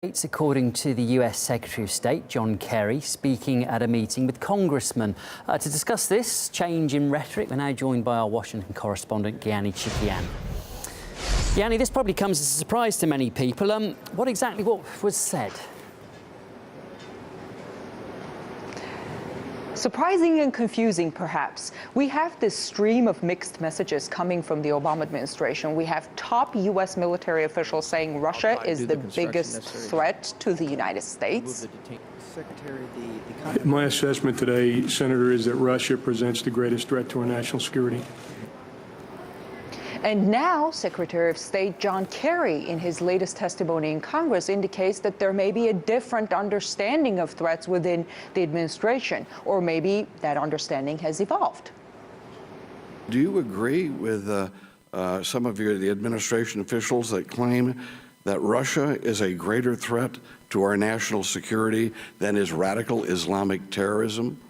It's according to the US Secretary of State, John Kerry, speaking at a meeting with congressmen. To discuss this change in rhetoric, we're now joined by our Washington correspondent, Gyani Chikian. Gyani, this probably comes as a surprise to many people. What was said? Surprising and confusing, perhaps. We have this stream of mixed messages coming from the Obama administration. We have top U.S. military officials saying Russia is the biggest threat to the United States. My assessment today, Senator, is that Russia presents the greatest threat to our national security. And now, Secretary of State John Kerry, in his latest testimony in Congress, indicates that there may be a different understanding of threats within the administration, or maybe that understanding has evolved. Do you agree with some of the administration officials that claim that Russia is a greater threat to our national security than is radical Islamic terrorism?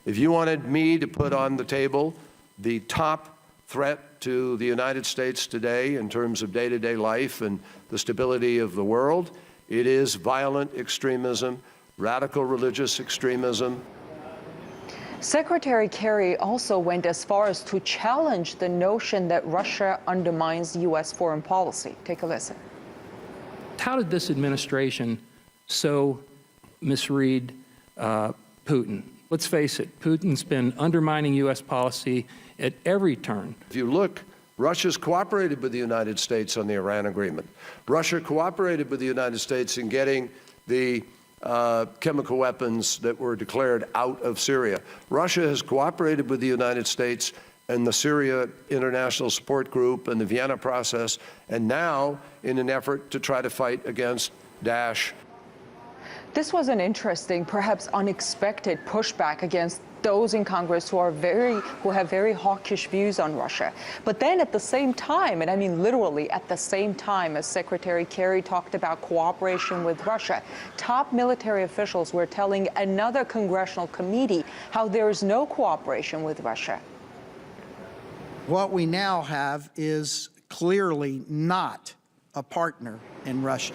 If you wanted me to put on the table the top threat to the United States today in terms of day-to-day life and the stability of the world, it is violent extremism, radical religious extremism. Secretary Kerry also went as far as to challenge the notion that Russia undermines U.S. foreign policy. Take a listen. How did this administration so misread Putin? Let's face it, Putin's been undermining U.S. policy at every turn. If you look, Russia's cooperated with the United States on the Iran agreement. Russia cooperated with the United States in getting the chemical weapons that were declared out of Syria. Russia has cooperated with the United States and the Syria International Support Group and the Vienna process, and now in an effort to try to fight against Daesh. This was an interesting, perhaps unexpected pushback against those in Congress who have very hawkish views on Russia. But then at the same time, and I mean literally at the same time as Secretary Kerry talked about cooperation with Russia, top military officials were telling another congressional committee how there is no cooperation with Russia. What we now have is clearly not a partner in Russia.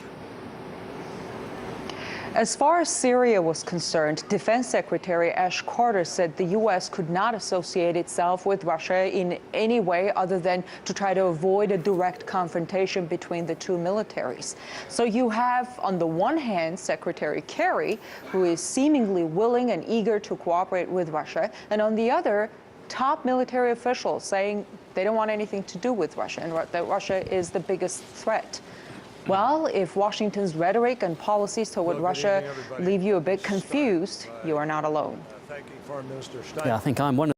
As far as Syria was concerned, Defense Secretary Ash Carter said the U.S. could not associate itself with Russia in any way other than to try to avoid a direct confrontation between the two militaries. So you have, on the one hand, Secretary Kerry, who is seemingly willing and eager to cooperate with Russia, and on the other, top military officials saying they don't want anything to do with Russia and that Russia is the biggest threat. Well, if Washington's rhetoric and policies toward Russia leave you a bit confused, you are not alone. Yeah, I think I'm one of